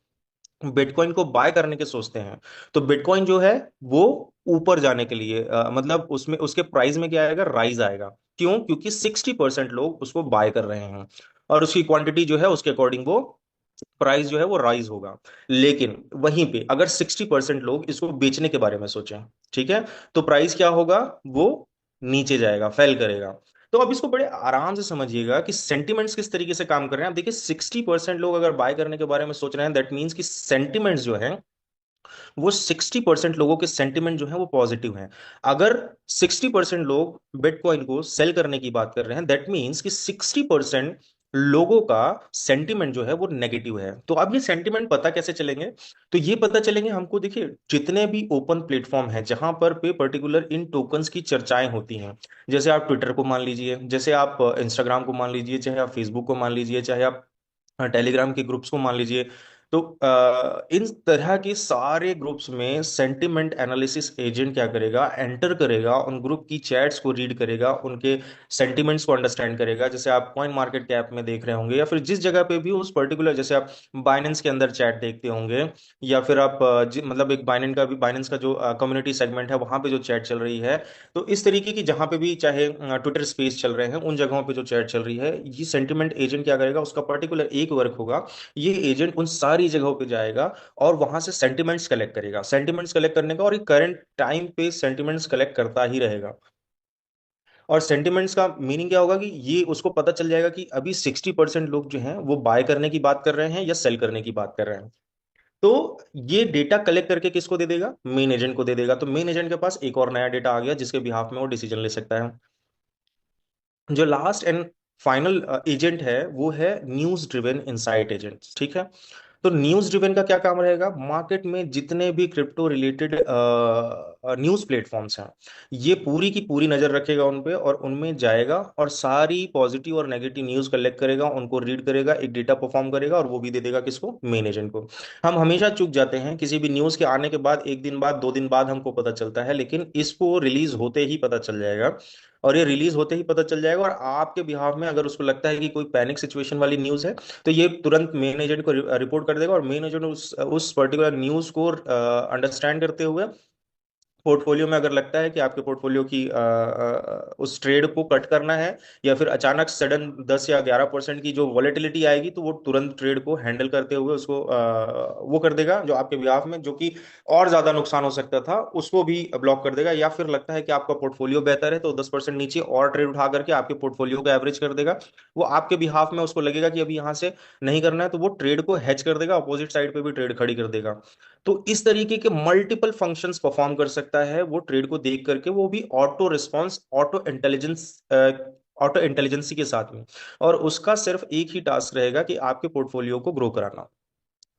बिटकॉइन को बाय करने के सोचते हैं, तो बिटकॉइन जो है वो ऊपर जाने के लिए मतलब उसमें उसके प्राइस में क्या आएगा, राइज आएगा। क्यों? क्योंकि 60% लोग उसको बाय कर रहे हैं और उसकी क्वांटिटी जो है उसके अकॉर्डिंग वो प्राइस जो है वो राइज होगा। लेकिन वहीं पे अगर 60% लोग इसको बेचने के बारे में सोचें, ठीक है, तो प्राइस क्या होगा, वो नीचे जाएगा, फेल करेगा। तो अब इसको बड़े आराम से समझिएगा कि सेंटिमेंट्स किस तरीके से काम कर रहे हैं। आप देखिए 60% लोग अगर बाय करने के बारे में सोच रहे हैं, दैट मीन्स कि सेंटिमेंट्स जो है वो 60% लोगों के सेंटिमेंट जो है वो पॉजिटिव हैं। अगर 60% लोग बिटकॉइन को सेल करने की बात कर रहे हैं, दैट मीन्स कि 60% लोगों का सेंटिमेंट जो है वो नेगेटिव है। तो अब ये सेंटिमेंट पता कैसे चलेंगे? तो ये पता चलेंगे हमको, देखिए जितने भी ओपन प्लेटफॉर्म है जहां पर पे पर्टिकुलर इन टोकन्स की चर्चाएं होती हैं, जैसे आप ट्विटर को मान लीजिए, जैसे आप इंस्टाग्राम को मान लीजिए, चाहे आप फेसबुक को मान लीजिए, चाहे आप टेलीग्राम के ग्रुप्स को मान लीजिए। तो इन तरह के सारे ग्रुप्स में सेंटिमेंट एनालिसिस एजेंट क्या करेगा, एंटर करेगा, उन ग्रुप की चैट्स को रीड करेगा, उनके सेंटिमेंट्स को अंडरस्टैंड करेगा। जैसे आप कॉइन मार्केट कैप में देख रहे होंगे, या फिर जिस जगह पे भी उस पर्टिकुलर, जैसे आप बाइनेंस के अंदर चैट देखते होंगे, या फिर आप मतलब एक बाइनेंस का जो कम्युनिटी सेगमेंट है वहां पे जो चैट चल रही है। तो इस तरीके की जहां पे भी चाहे ट्विटर स्पेस चल रहे हैं, उन जगहों पे जो चैट चल रही है, ये सेंटिमेंट एजेंट क्या करेगा, उसका पर्टिकुलर एक वर्क होगा। ये एजेंट उन सारी जगहों पे जाएगा और वहां से सेंटिमेंट्स कलेक्ट करेगा, सेंटिमेंट्स कलेक्ट करने का, और ये करंट टाइम पे सेंटिमेंट्स कलेक्ट करता ही रहेगा। और सेंटिमेंट्स का मीनिंग क्या होगा कि ये उसको पता चल जाएगा कि अभी 60% लोग जो हैं वो बाय करने की बात कर रहे हैं या सेल करने की बात कर रहे हैं। तो ये डेटा कलेक्ट करके किसको दे देगा, मेन एजेंट को दे देगा। तो मेन एजेंट के पास एक और नया डेटा आ गया जिसके बिहाफ में वो डिसीजन ले सकता है। जो लास्ट एंड फाइनल एजेंट है वो है न्यूज ड्रिवन इंसाइट एजेंट, ठीक है। तो न्यूज ड्रिवन का क्या काम रहेगा, मार्केट में जितने भी क्रिप्टो रिलेटेड न्यूज प्लेटफॉर्म्स हैं, ये पूरी की पूरी नजर रखेगा उन पे, और उनमें जाएगा और सारी पॉजिटिव और नेगेटिव न्यूज कलेक्ट करेगा, उनको रीड करेगा, एक डेटा परफॉर्म करेगा, और वो भी दे देगा किसको, मेन एजेंट को। हम हमेशा चूक जाते हैं, किसी भी न्यूज के आने के बाद एक दिन बाद, 2 दिन बाद हमको पता चलता है, लेकिन इसको रिलीज होते ही पता चल जाएगा। और ये रिलीज होते ही पता चल जाएगा, और आपके बिहाफ में अगर उसको लगता है कि कोई पैनिक सिचुएशन वाली न्यूज है, तो ये तुरंत मेन एजेंट को रिपोर्ट कर देगा, और मेन एजेंट उस पर्टिकुलर न्यूज को अंडरस्टैंड करते हुए पोर्टफोलियो में, अगर लगता है कि आपके पोर्टफोलियो की उस ट्रेड को कट करना है, या फिर अचानक सडन 10 या 11% की जो वॉलेटिलिटी आएगी, तो वो तुरंत ट्रेड को हैंडल करते हुए उसको वो कर देगा जो आपके बिहाफ में, जो कि और ज्यादा नुकसान हो सकता था उसको भी ब्लॉक कर देगा। या फिर लगता है कि आपका पोर्टफोलियो बेहतर है, तो 10% नीचे और ट्रेड उठा करके आपके पोर्टफोलियो को एवरेज कर देगा। वो आपके बिहाफ में उसको लगेगा कि अभी यहाँ से नहीं करना है, तो वो ट्रेड को हेज कर देगा, अपोजिट साइड पे भी ट्रेड खड़ी कर देगा। तो इस तरीके के मल्टीपल फंक्शंस परफॉर्म कर सकता है वो ट्रेड को देख करके, वो भी ऑटो रिस्पॉन्स, ऑटो इंटेलिजेंसी के साथ में। और उसका सिर्फ एक ही टास्क रहेगा कि आपके पोर्टफोलियो को ग्रो कराना।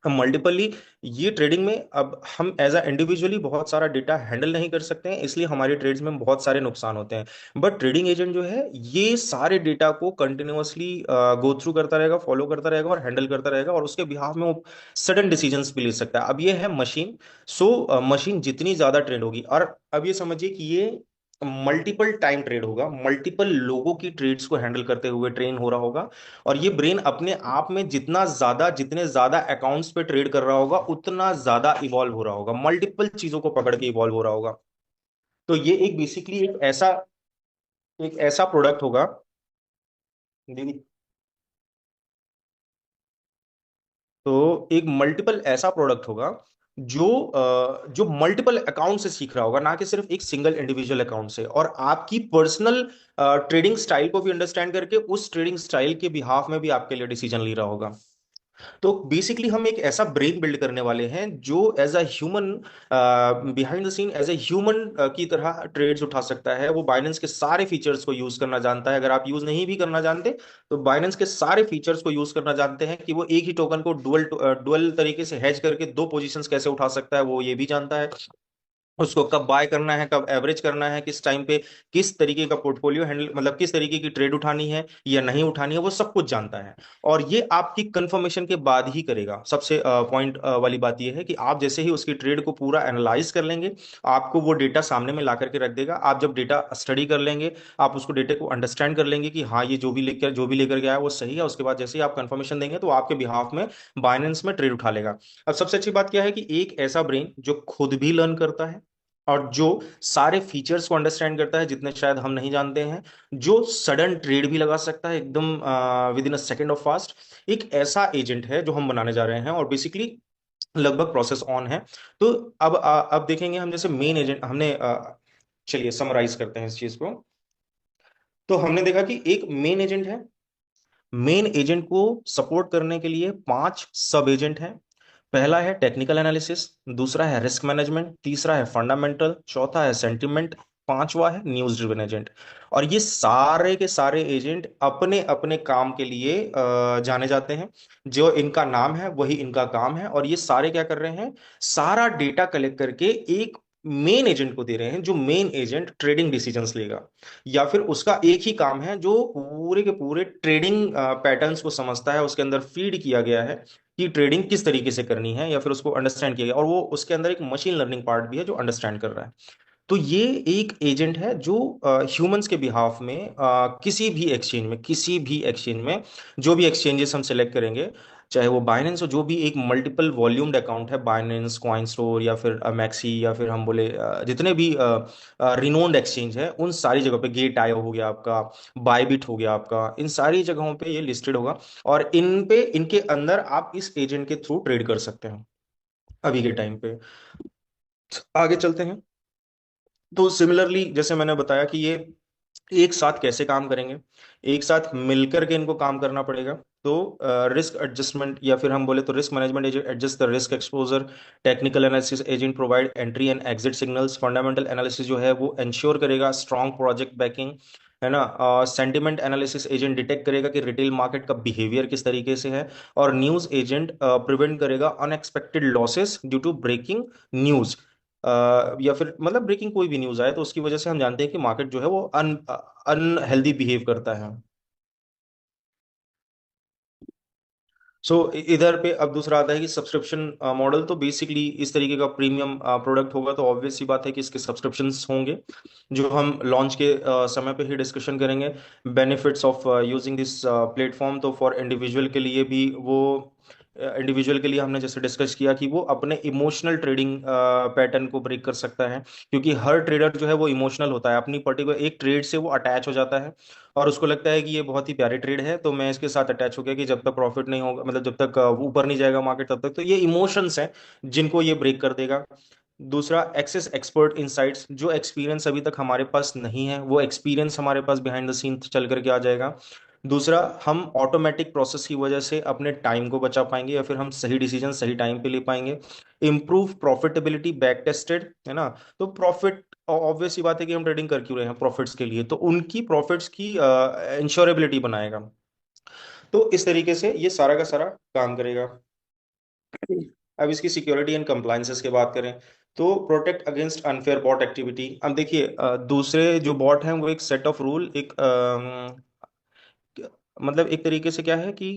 हम मल्टीपली ये ट्रेडिंग में, अब हम एज अ इंडिविजुअली बहुत सारा डेटा हैंडल नहीं कर सकते हैं, इसलिए हमारी ट्रेड्स में बहुत सारे नुकसान होते हैं। बट ट्रेडिंग एजेंट जो है ये सारे डेटा को कंटिन्यूअसली गो थ्रू करता रहेगा, फॉलो करता रहेगा और हैंडल करता रहेगा, और उसके बिहाफ में वो सडन डिसीजंस भी ले सकता है। अब ये है मशीन। सो मशीन जितनी ज्यादा ट्रेंड होगी, और अब ये समझिए कि ये मल्टीपल टाइम ट्रेड होगा, मल्टीपल लोगों की ट्रेड्स को हैंडल करते हुए ट्रेन हो रहा होगा। और ये ब्रेन अपने आप में जितने ज्यादा अकाउंट्स पे ट्रेड कर रहा होगा, उतना ज्यादा इवॉल्व हो रहा होगा, मल्टीपल चीजों को पकड़ के इवॉल्व हो रहा होगा। तो ये एक बेसिकली एक ऐसा प्रोडक्ट होगा। दीदी। तो एक मल्टीपल ऐसा प्रोडक्ट होगा जो मल्टीपल अकाउंट से सीख रहा होगा, ना कि सिर्फ एक सिंगल इंडिविजुअल अकाउंट से, और आपकी पर्सनल ट्रेडिंग स्टाइल को भी अंडरस्टैंड करके उस ट्रेडिंग स्टाइल के बिहाफ में भी आपके लिए डिसीजन ले रहा होगा। तो बेसिकली हम एक ऐसा ब्रेन बिल्ड करने वाले हैं जो as a human, behind the scene as a human की तरह ट्रेड्स उठा सकता है। वो बाइनेंस के सारे फीचर्स को यूज करना जानता है। अगर आप यूज नहीं भी करना जानते तो बाइनेंस के सारे फीचर्स को यूज करना जानते हैं कि वो एक ही टोकन को डुअल डुअल तरीके से हेज करके दो पोजीशंस कैसे उठा सकता है, वो ये भी जानता है। उसको कब बाय करना है, कब एवरेज करना है, किस टाइम पे किस तरीके का पोर्टफोलियो हैंडल, मतलब किस तरीके की ट्रेड उठानी है या नहीं उठानी है, वो सब कुछ जानता है। और ये आपकी कंफर्मेशन के बाद ही करेगा। सबसे पॉइंट वाली बात ये है कि आप जैसे ही उसकी ट्रेड को पूरा एनालाइज कर लेंगे, आपको वो डेटा सामने में ला करके रख देगा। आप जब डेटा स्टडी कर लेंगे, आप उसको डेटा को अंडरस्टैंड कर लेंगे कि हाँ ये जो भी लेकर गया है वो सही है, उसके बाद जैसे ही आप कंफर्मेशन देंगे तो आपके बिहाफ में बाइनेंस में ट्रेड उठा लेगा। अब सबसे अच्छी बात क्या है कि एक ऐसा ब्रेन जो खुद भी लर्न करता है और जो सारे फीचर्स को अंडरस्टैंड करता है जितने शायद हम नहीं जानते हैं, जो सडन ट्रेड भी लगा सकता है एकदम with in a second of fast, एक ऐसा एजेंट है जो हम बनाने जा रहे हैं। और बेसिकली लगभग प्रोसेस ऑन है। तो अब देखेंगे हम, जैसे मेन एजेंट हमने चलिए समराइज करते हैं इस चीज को। तो हमने देखा कि एक मेन एजेंट है। मेन एजेंट को सपोर्ट करने के लिए 5 सब एजेंट हैं। पहला है टेक्निकल एनालिसिस, दूसरा है रिस्क मैनेजमेंट, तीसरा है फंडामेंटल, चौथा है सेंटिमेंट, पांचवा है न्यूज ड्रिवन एजेंट। और ये सारे के सारे एजेंट अपने अपने काम के लिए जाने जाते हैं। जो इनका नाम है वही इनका काम है, और ये सारे क्या कर रहे हैं, सारा डेटा कलेक्ट करके एक मेन एजेंट को दे रहे हैं, जो मेन एजेंट ट्रेडिंग डिसीजंस लेगा। या फिर उसका एक ही काम है जो पूरे के पूरे ट्रेडिंग पैटर्न्स को समझता है, उसके अंदर फीड किया गया है कि ट्रेडिंग किस तरीके से करनी है, या फिर उसको अंडरस्टैंड किया गया, और वो उसके अंदर एक मशीन लर्निंग पार्ट भी है जो अंडरस्टैंड कर रहा है। तो ये एक एजेंट है जो ह्यूमंस के बिहाफ में किसी भी एक्सचेंज में जो भी एक्सचेंजेस हम सेलेक्ट करेंगे, चाहे वो बाइनेंस हो, जो भी एक मल्टीपल वॉल्यूम्ड अकाउंट है, बाइनेंस, कॉइन स्टोर, या फिर मैक्सी, या फिर हम बोले जितने भी रिनोन्ड एक्सचेंज है, उन सारी जगहों पे, गेट आयो हो गया आपका, बायबिट हो गया आपका, इन सारी जगहों पे ये लिस्टेड होगा। और इन पे इनके अंदर आप इस एजेंट के थ्रू ट्रेड कर सकते हैं अभी के टाइम पे। आगे चलते हैं। तो सिमिलरली जैसे मैंने बताया कि ये एक साथ कैसे काम करेंगे, एक साथ मिलकर के इनको काम करना पड़ेगा। तो रिस्क एडजस्टमेंट, या फिर हम बोले तो risk management agent adjust the risk exposure, technical analysis agent provide entry and exit signals, fundamental analysis जो है वो इंश्योर करेगा स्ट्रॉन्ग प्रोजेक्ट बैकिंग, है ना। सेंटिमेंट एनालिसिस एजेंट डिटेक्ट करेगा कि रिटेल मार्केट का बिहेवियर किस तरीके से है, और न्यूज एजेंट प्रिवेंट करेगा unexpected losses due to breaking news, या फिर मतलब ब्रेकिंग कोई भी न्यूज आए तो उसकी वजह से हम जानते हैं कि मार्केट जो है वो अनहेल्दी बिहेव करता है। सो इधर पे अब दूसरा आता है कि सब्सक्रिप्शन मॉडल। तो बेसिकली इस तरीके का प्रीमियम प्रोडक्ट होगा तो ऑब्वियस सी बात है कि इसके सब्सक्रिप्शंस होंगे, जो हम लॉन्च के समय पे ही डिस्कशन करेंगे। Benefits of using this platform, तो फॉर इंडिविजुअल के लिए भी वो, इंडिविजुअल के लिए हमने जैसे डिस्कस किया कि वो अपने इमोशनल ट्रेडिंग पैटर्न को ब्रेक कर सकता है, क्योंकि हर ट्रेडर जो है वो इमोशनल होता है, अपनी पर्टिकुलर एक ट्रेड से वो अटैच हो जाता है, और उसको लगता है कि ये बहुत ही प्यारी ट्रेड है तो मैं इसके साथ अटैच हो गया कि जब तक प्रॉफिट नहीं होगा, मतलब जब तक ऊपर नहीं जाएगा मार्केट तब तक। तो ये इमोशंस हैं जिनको ये ब्रेक कर देगा। दूसरा, एक्सेस एक्सपर्ट इनसाइट्स, जो एक्सपीरियंस अभी तक हमारे पास नहीं है वो एक्सपीरियंस हमारे पास बिहाइंड द सीन चल करके आ जाएगा। दूसरा, हम ऑटोमेटिक प्रोसेस की वजह से अपने टाइम को बचा पाएंगे, या फिर हम सही डिसीजन सही टाइम पे ले पाएंगे। इम्प्रूव प्रॉफिटेबिलिटी, बैक टेस्टेड, है ना। तो प्रॉफिट, ऑब्वियस सी बात है कि हम ट्रेडिंग कर क्यों रहे हैं, प्रॉफिट्स के लिए, तो उनकी प्रॉफिट्स की इंश्योरेबिलिटी बनाएगा। तो इस तरीके से ये सारा का सारा काम करेगा। अब इसकी सिक्योरिटी एंड कंप्लायंसेस की बात करें तो protect against unfair bot activity. अब देखिए दूसरे जो बॉट हैं वो एक सेट ऑफ रूल, एक मतलब एक तरीके से क्या है कि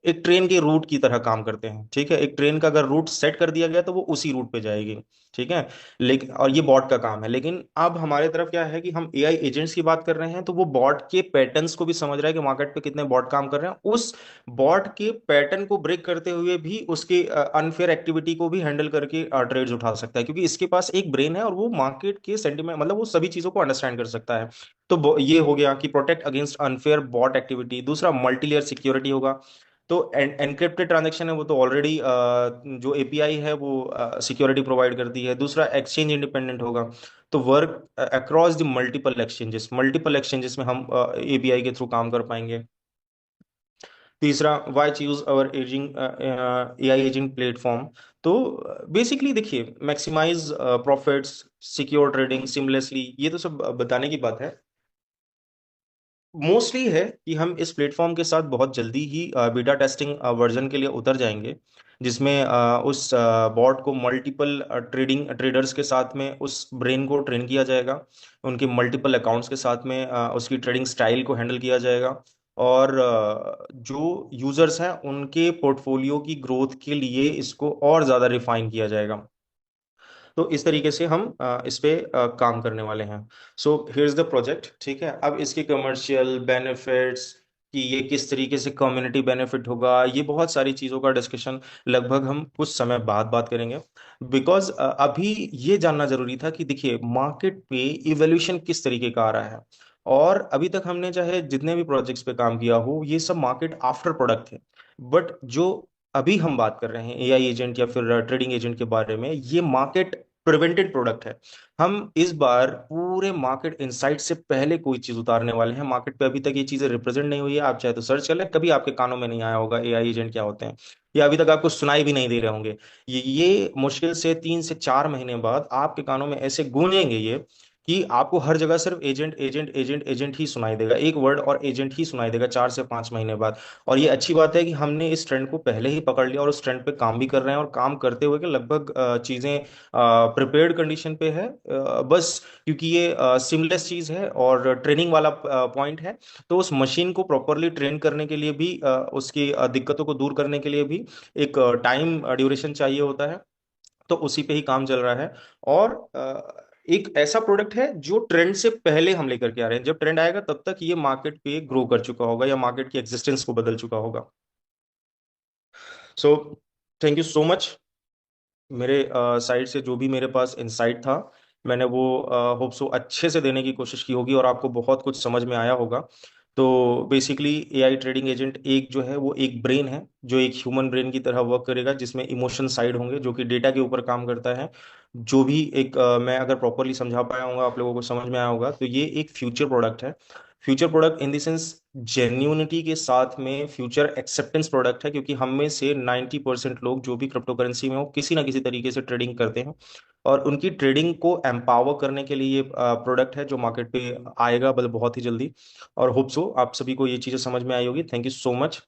एक ट्रेन के रूट की तरह काम करते हैं, ठीक है। एक ट्रेन का अगर रूट सेट कर दिया गया तो वो उसी रूट पे जाएगी, ठीक है। लेकिन और ये बॉट का काम है। लेकिन अब हमारे तरफ क्या है कि हम एआई एजेंट्स की बात कर रहे हैं, तो वो बॉट के पैटर्न्स को भी समझ रहा है कि मार्केट पे कितने बॉट काम कर रहे हैं, उस बॉट के पैटर्न को ब्रेक करते हुए भी उसके अनफेयर एक्टिविटी को भी हैंडल करके ट्रेड्स उठा सकता है, क्योंकि इसके पास एक ब्रेन है और वो मार्केट के सेंटिमेंट, मतलब वो सभी चीजों को अंडरस्टैंड कर सकता है। तो ये हो गया कि protect against unfair bot activity. दूसरा, मल्टी लेयर सिक्योरिटी होगा। तो एनक्रिप्टेड ट्रांजैक्शन है वो तो ऑलरेडी जो एपीआई है वो सिक्योरिटी प्रोवाइड करती है। दूसरा, एक्सचेंज इंडिपेंडेंट होगा, तो work across the multiple exchanges में हम एपीआई के थ्रू काम कर पाएंगे। तीसरा, why choose our edging AI edging platform. तो बेसिकली देखिए, maximise profits, secure trading seamlessly, ये तो सब बताने की बात है। मोस्टली है कि हम इस प्लेटफॉर्म के साथ बहुत जल्दी ही बीटा टेस्टिंग वर्जन के लिए उतर जाएंगे, जिसमें उस बॉट को मल्टीपल ट्रेडर्स के साथ में उस ब्रेन को ट्रेन किया जाएगा, उनके मल्टीपल अकाउंट्स के साथ में उसकी ट्रेडिंग स्टाइल को हैंडल किया जाएगा, और जो यूजर्स हैं उनके पोर्टफोलियो की ग्रोथ के लिए इसको और ज़्यादा रिफाइन किया जाएगा। तो इस तरीके से हम इस पे काम करने वाले हैं। सो हियर्स द प्रोजेक्ट, ठीक है। अब इसके कमर्शियल बेनिफिट्स, कि ये किस तरीके से कम्युनिटी बेनिफिट होगा, ये बहुत सारी चीज़ों का डिस्कशन लगभग हम कुछ समय बाद बात करेंगे। बिकॉज अभी ये जानना जरूरी था कि देखिए मार्केट पे इवोल्यूशन किस तरीके का आ रहा है। और अभी तक हमने चाहे जितने भी प्रोजेक्ट्स पे काम किया हो, ये सब मार्केट आफ्टर प्रोडक्ट थे। बट जो अभी हम बात कर रहे हैं एआई एजेंट या फिर ट्रेडिंग एजेंट के बारे में, ये मार्केट प्रिवेंटेड प्रोडक्ट है। हम इस बार पूरे मार्केट इनसाइट से पहले कोई चीज उतारने वाले हैं। मार्केट पे अभी तक ये चीजें रिप्रेजेंट नहीं हुई है। आप चाहे तो सर्च कर लें, कभी आपके कानों में नहीं आया होगा एआई एजेंट क्या होते हैं, या अभी तक आपको सुनाई भी नहीं दे रहे होंगे। ये मुश्किल से 3 से 4 महीने बाद आपके कानों में ऐसे गूंजेंगे ये, कि आपको हर जगह सिर्फ एजेंट एजेंट एजेंट एजेंट ही सुनाई देगा, एक वर्ड और एजेंट ही सुनाई देगा 4 से 5 महीने बाद। और ये अच्छी बात है कि हमने इस ट्रेंड को पहले ही पकड़ लिया और उस ट्रेंड पे काम भी कर रहे हैं, और काम करते हुए कि लगभग चीजें प्रिपेयर्ड कंडीशन पे है। बस क्योंकि ये सिमलेस चीज है और ट्रेनिंग वाला पॉइंट है, तो उस मशीन को प्रॉपरली ट्रेन करने के लिए भी उसकी दिक्कतों को दूर करने के लिए भी एक टाइम ड्यूरेशन चाहिए होता है। तो उसी पे ही काम चल रहा है। और एक ऐसा प्रोडक्ट है जो ट्रेंड से पहले हम लेकर के आ रहे हैं। जब ट्रेंड आएगा तब तक ये मार्केट पे ग्रो कर चुका होगा या मार्केट की एग्जिस्टेंस को बदल चुका होगा। So thank you so much. मेरे साइड से जो भी मेरे पास इंसाइट था, मैंने वो होप सो अच्छे से देने की कोशिश की होगी और आपको बहुत कुछ समझ में आया होगा। तो बेसिकली एआई ट्रेडिंग एजेंट एक जो है वो एक ब्रेन है, जो एक ह्यूमन ब्रेन की तरह वर्क करेगा, जिसमें इमोशन साइड होंगे, जो कि डेटा के ऊपर काम करता है। जो भी एक मैं अगर प्रॉपरली समझा पाया हूँ, आप लोगों को समझ में आया होगा, तो ये एक फ्यूचर प्रोडक्ट है। Future product in the sense genuinity के साथ में फ्यूचर एक्सेप्टेंस प्रोडक्ट है, क्योंकि हम में से 90% लोग जो भी क्रिप्टो करेंसी में हो किसी ना किसी तरीके से ट्रेडिंग करते हैं, और उनकी ट्रेडिंग को एम्पावर करने के लिए ये प्रोडक्ट है जो मार्केट पे आएगा, बल बहुत ही जल्दी। और होप सो आप सभी को ये चीज़ें समझ में आई होगी। Thank you so much.